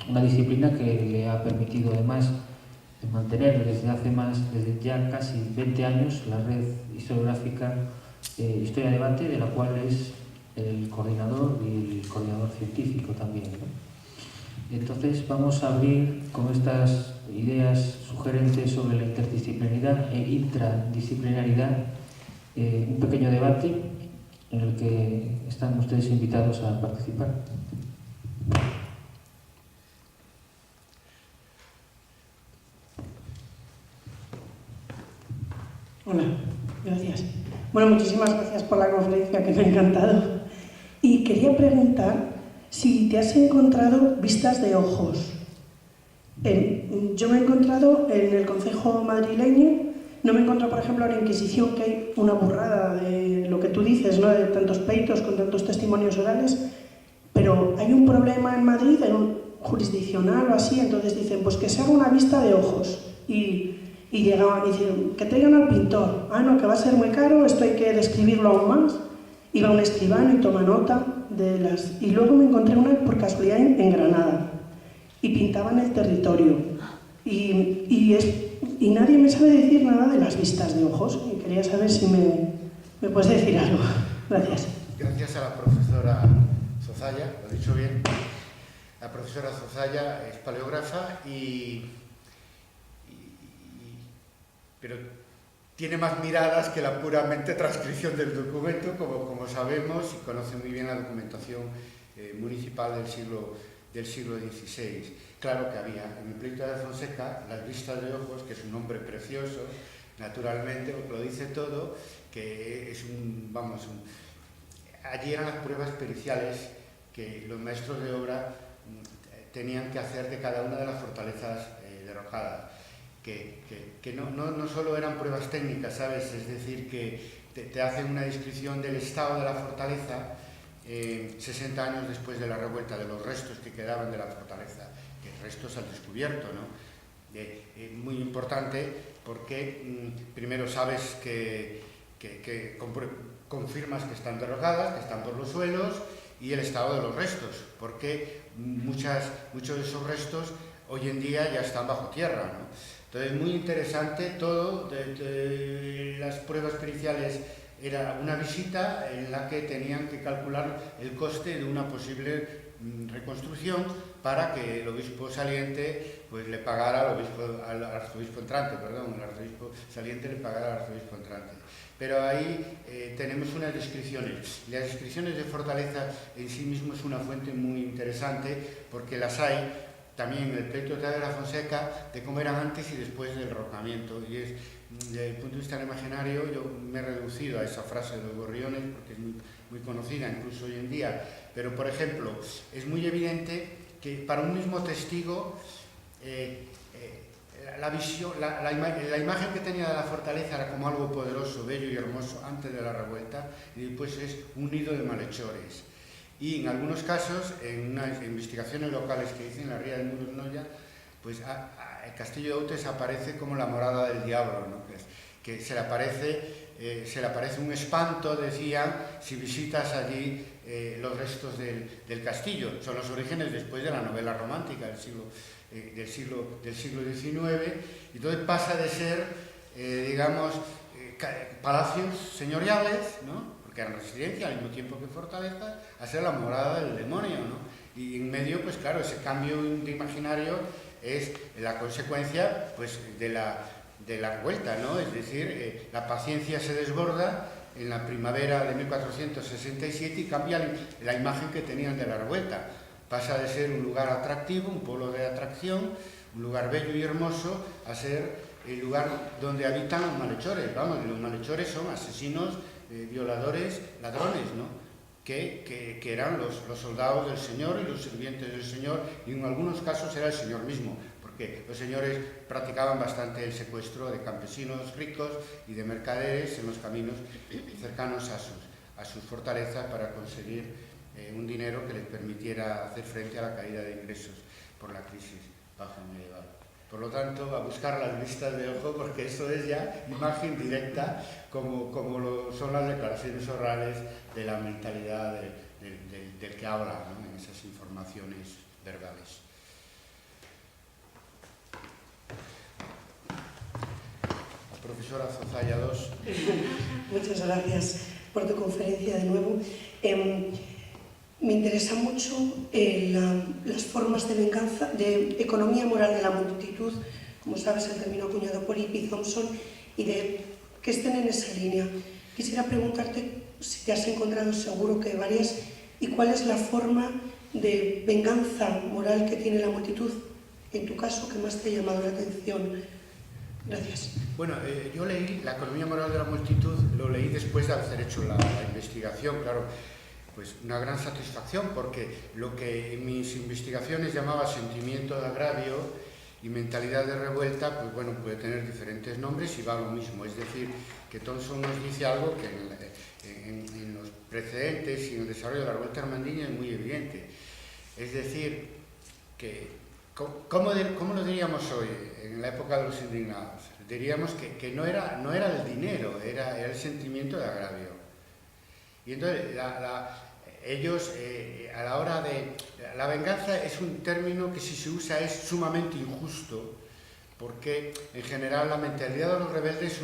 una disciplina que le ha permitido además mantener desde ya casi 20 años la red historiográfica Historia Debate, de la cual es el coordinador y el coordinador científico también, ¿no? Entonces vamos a abrir con estas ideas sugerentes sobre la interdisciplinaridad e intradisciplinaridad un pequeño debate en el que están ustedes invitados a participar. Hola, gracias. Bueno, muchísimas gracias por la conferencia, que me ha encantado. Y quería preguntar si te has encontrado vistas de ojos. Yo me he encontrado en el concejo madrileño, no me he encontrado, por ejemplo, en la Inquisición, que hay una burrada de lo que tú dices, ¿no?, de tantos peitos con tantos testimonios orales, pero hay un problema en Madrid, en un jurisdiccional o así, entonces dicen, pues que se haga una vista de ojos. Y llegaban y dicen, que traigan al pintor. Ah, no, que va a ser muy caro, esto hay que describirlo aún más. Iba un escribano y toma nota de las... Y luego me encontré una por casualidad en Granada. Y pintaban el territorio. Y nadie me sabe decir nada de las vistas de ojos. Y quería saber si me puedes decir algo. Gracias. Gracias a la profesora Zozaya, lo he dicho bien. La profesora Zozaya es paleógrafa pero tiene más miradas que la puramente transcripción del documento, como sabemos, y conoce muy bien la documentación municipal del siglo XVI. Claro que había en el pleito de Fonseca las vistas de ojos, que es un nombre precioso, naturalmente, lo dice todo, que es allí eran las pruebas periciales que los maestros de obra tenían que hacer de cada una de las fortalezas derrocadas. Que no solo eran pruebas técnicas, ¿sabes? Es decir, que te hacen una descripción del estado de la fortaleza 60 años después de la revuelta, de los restos que quedaban de la fortaleza, que restos al descubierto, ¿no? Muy importante porque primero sabes que confirmas que están derrocadas, que están por los suelos, y el estado de los restos, porque muchos de esos restos hoy en día ya están bajo tierra, ¿no? Entonces, muy interesante todo. De las pruebas periciales era una visita en la que tenían que calcular el coste de una posible reconstrucción para que el obispo saliente pues le pagara al arzobispo entrante, el arzobispo saliente le pagara al arzobispo entrante. Pero ahí tenemos unas descripciones. Las descripciones de fortaleza en sí mismo es una fuente muy interesante, porque las hay también en el pleito de la Fonseca, de cómo eran antes y después del derrocamiento. Y desde el punto de vista del imaginario, yo me he reducido a esa frase de los gorriones, porque es muy conocida incluso hoy en día. Pero, por ejemplo, es muy evidente que para un mismo testigo, la imagen que tenía de la fortaleza era como algo poderoso, bello y hermoso antes de la revuelta, y después es un nido de malhechores. Y en algunos casos, en unas investigaciones locales que hice en la ría del Muros Noya, pues el castillo de Outes aparece como la morada del diablo, ¿no? Que se le aparece un espanto, decían, si visitas allí los restos del castillo. Son los orígenes después de la novela romántica del siglo XIX, y entonces pasa de ser, palacios señoriales, ¿no?, que eran residencia al mismo tiempo que fortaleza, a ser la morada del demonio, ¿no? Y en medio, pues claro, ese cambio de imaginario es la consecuencia, pues, de la revuelta, ¿no? Es decir, la paciencia se desborda en la primavera de 1467 y cambia la imagen que tenían de la revuelta. Pasa de ser un lugar atractivo, un polo de atracción, un lugar bello y hermoso, a ser el lugar donde habitan los malhechores. Vamos, los malhechores son asesinos, violadores, ladrones, ¿no? Que eran los soldados del Señor y los sirvientes del Señor, y en algunos casos era el Señor mismo, porque los señores practicaban bastante el secuestro de campesinos ricos y de mercaderes en los caminos cercanos a sus fortalezas para conseguir un dinero que les permitiera hacer frente a la caída de ingresos por la crisis bajo medieval. Por lo tanto, a buscar las vistas de ojo, porque eso es ya imagen directa, como son las declaraciones orales de la mentalidad del que habla, ¿no?, en esas informaciones verbales. profesora Zozaya II. Muchas gracias por tu conferencia de nuevo. Me interesa mucho las formas de venganza, de economía moral de la multitud, como sabes, el término acuñado por E.P. Thompson, y de que estén en esa línea. Quisiera preguntarte si te has encontrado, seguro que varias, y cuál es la forma de venganza moral que tiene la multitud, en tu caso, que más te ha llamado la atención. Gracias. Bueno, yo leí La economía moral de la multitud, lo leí después de haber hecho la investigación, claro, pues una gran satisfacción, porque lo que en mis investigaciones llamaba sentimiento de agravio y mentalidad de revuelta, pues bueno, puede tener diferentes nombres y va a lo mismo. Es decir, que Thompson nos dice algo que en los precedentes y en el desarrollo de la revuelta armandiña es muy evidente. Es decir, que, ¿cómo lo diríamos hoy, en la época de los indignados? Diríamos que no era el dinero, era el sentimiento de agravio. Y entonces, ellos, a la hora de... La venganza es un término que si se usa es sumamente injusto, porque en general la mentalidad de los rebeldes es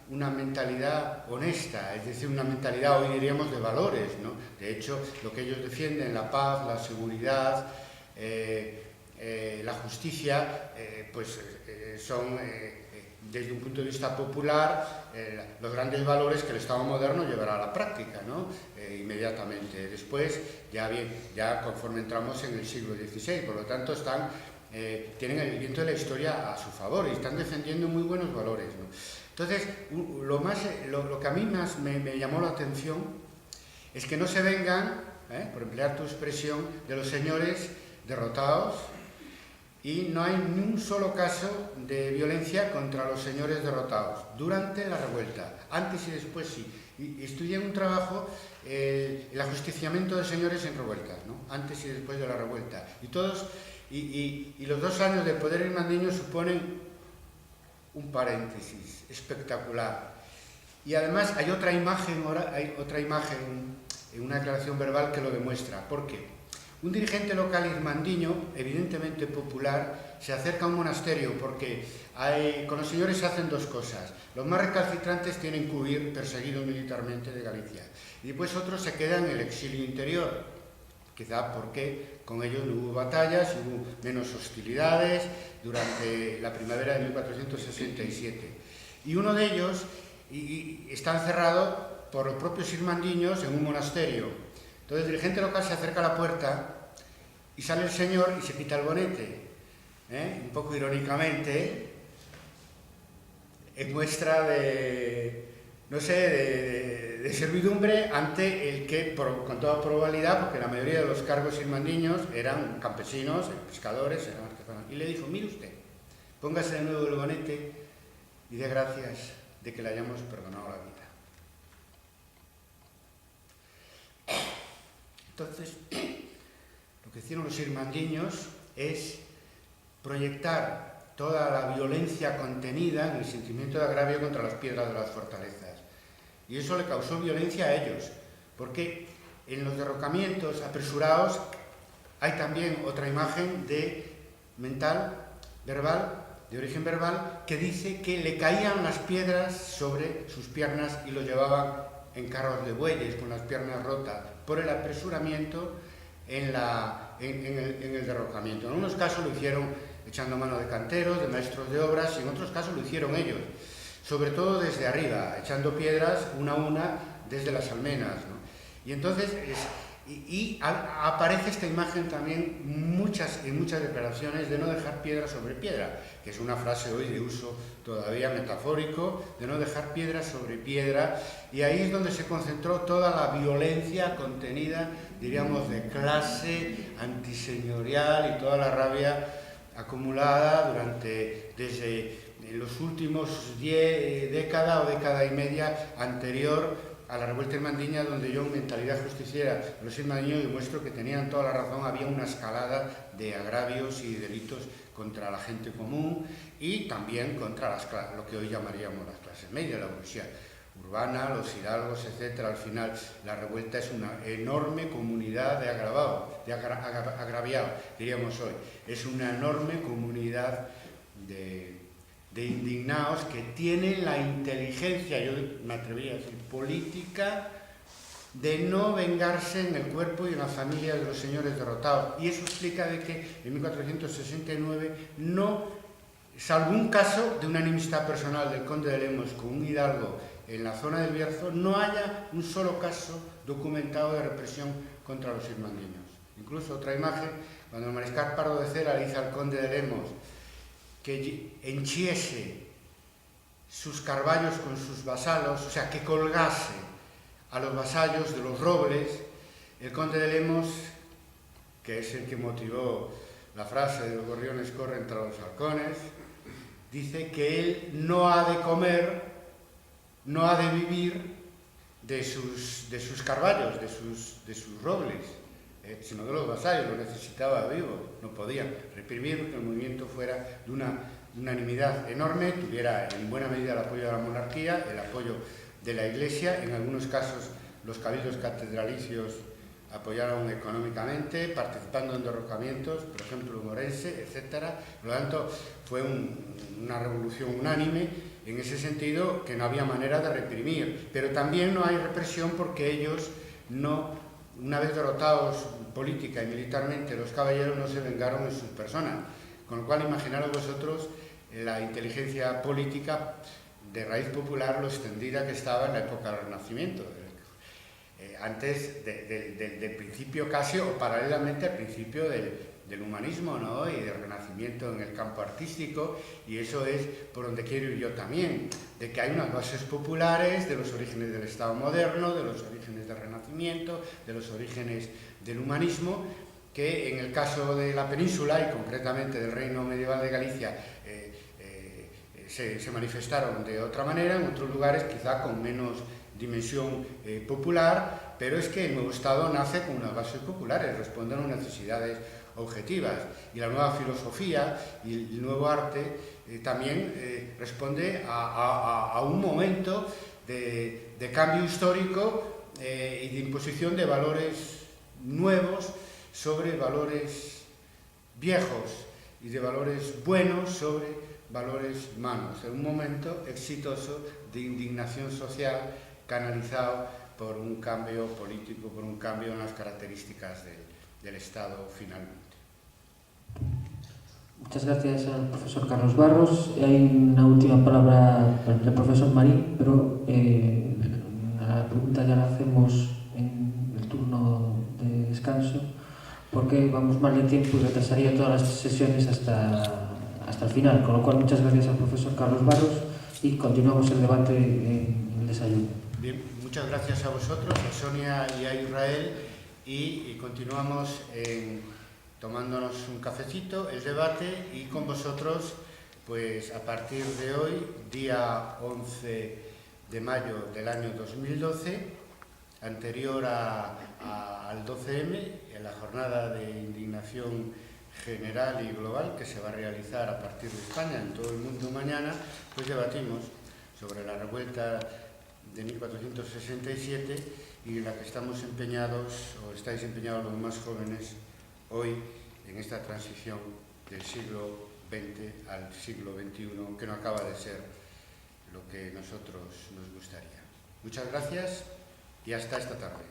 una mentalidad honesta, es decir, una mentalidad, hoy diríamos, de valores, ¿no? De hecho, lo que ellos defienden, la paz, la seguridad, la justicia, son, desde un punto de vista popular, los grandes valores que el Estado moderno llevará a la práctica, ¿no? Inmediatamente. Después, ya conforme entramos en el siglo XVI, por lo tanto, tienen el viento de la historia a su favor y están defendiendo muy buenos valores, ¿no? Entonces, lo que a mí más me llamó la atención es que no se vengan, por emplear tu expresión, de los señores derrotados, y no hay ni un solo caso de violencia contra los señores derrotados durante la revuelta. Antes y después sí. Y estudié en un trabajo el ajusticiamiento de señores en revueltas, ¿no? Antes y después de la revuelta. Y los 2 años del poder irmandiño suponen un paréntesis espectacular. Y además hay otra imagen en una declaración verbal que lo demuestra. ¿Por qué? Un dirigente local irmandiño, evidentemente popular, se acerca a un monasterio porque con los señores se hacen 2 cosas. Los más recalcitrantes tienen que huir perseguidos militarmente de Galicia. Y después otros se quedan en el exilio interior, quizá porque con ellos no hubo batallas, hubo menos hostilidades durante la primavera de 1467. Y uno de ellos está encerrado por los propios irmandiños en un monasterio. Entonces el dirigente local se acerca a la puerta y sale el señor y se quita el bonete, un poco irónicamente, en muestra de servidumbre ante el que, con toda probabilidad, porque la mayoría de los cargos irmandiños eran campesinos, pescadores, eran artesanos, y le dijo: mire usted, póngase de nuevo el bonete y dé gracias de que le hayamos perdonado la vida. Entonces, lo que hicieron los irmandiños es proyectar toda la violencia contenida en el sentimiento de agravio contra las piedras de las fortalezas. Y eso le causó violencia a ellos, porque en los derrocamientos apresurados hay también otra imagen de origen verbal, que dice que le caían las piedras sobre sus piernas y lo llevaban en carros de bueyes con las piernas rotas por el apresuramiento en el derrocamiento. En unos casos lo hicieron echando mano de canteros, de maestros de obras, y en otros casos lo hicieron ellos, sobre todo desde arriba, echando piedras una a una desde las almenas, ¿no? Y entonces aparece esta imagen también en muchas declaraciones de no dejar piedra sobre piedra, que es una frase hoy de uso todavía metafórico, de no dejar piedra sobre piedra, y ahí es donde se concentró toda la violencia contenida, diríamos, de clase, antiseñorial, y toda la rabia acumulada desde los últimos 10 décadas o década y media anterior a la revuelta irmandiña, donde yo en mentalidad justiciera los irmandiños demuestro que tenían toda la razón. Había una escalada de agravios y delitos contra la gente común y también contra lo que hoy llamaríamos las clases medias, la burguesía urbana, los hidalgos, etc. Al final la revuelta es una enorme comunidad de agraviados, diríamos hoy. Es una enorme comunidad de de indignados que tienen la inteligencia, yo me atrevería a decir política, de no vengarse en el cuerpo y en la familia de los señores derrotados. Y eso explica de que en 1469 no, salvo un caso de una enemistad personal del conde de Lemos con un hidalgo en la zona del Bierzo, no haya un solo caso documentado de represión contra los irmandiños. Incluso otra imagen, cuando el mariscal Pardo de Cera le dice al conde de Lemos que henchiese sus carballos con sus vasalos, o sea, que colgase a los vasallos de los robles, el conde de Lemos, que es el que motivó la frase de los gorriones corren tras los halcones, dice que él no ha de comer, no ha de vivir de sus carballos, de sus robles, sino de los vasallos, lo necesitaba vivo, no podía reprimir que el movimiento fuera de una unanimidad enorme, tuviera en buena medida el apoyo de la monarquía, el apoyo de la Iglesia, en algunos casos los cabildos catedralicios apoyaron económicamente, participando en derrocamientos, por ejemplo en Orense, etc. Por lo tanto, fue una revolución unánime en ese sentido, que no había manera de reprimir, pero también no hay represión porque ellos no, una vez derrotados política y militarmente, los caballeros no se vengaron en sus personas, con lo cual imaginaros vosotros la inteligencia política de raíz popular, lo extendida que estaba en la época del Renacimiento, antes del principio casi, o paralelamente al principio del humanismo, ¿no? Y del Renacimiento en el campo artístico, y eso es por donde quiero ir yo también, de que hay unas bases populares de los orígenes del Estado moderno, de los orígenes del Renacimiento, de los orígenes del humanismo, que en el caso de la península, y concretamente del Reino Medieval de Galicia, se manifestaron de otra manera, en otros lugares quizá con menos dimensión popular, pero es que el nuevo Estado nace con unas bases populares, responde a unas necesidades objetivas, y la nueva filosofía y el nuevo arte también responde a un momento de cambio histórico y de imposición de valores nuevos sobre valores viejos y de valores buenos sobre valores malos, en un momento exitoso de indignación social canalizado por un cambio político, por un cambio en las características del Estado finalmente. Muchas gracias al profesor Carlos Barros. Hay una última palabra del profesor Marín, pero la pregunta ya la hacemos en el turno de descanso, porque vamos mal de tiempo y retrasaría todas las sesiones hasta el final, con lo cual muchas gracias al profesor Carlos Barros y continuamos el debate en el desayuno. Bien, muchas gracias a vosotros, a Sonia y a Israel, y continuamos tomándonos un cafecito, el debate, y con vosotros, pues a partir de hoy, día 11 de mayo del año 2012, anterior al 12M, en la jornada de indignación general y global que se va a realizar a partir de España, en todo el mundo mañana, pues debatimos sobre la revuelta de 1467 y en la que estamos empeñados, o estáis empeñados los más jóvenes, hoy en esta transición del siglo XX al siglo XXI, que no acaba de ser lo que nosotros nos gustaría. Muchas gracias y hasta esta tarde.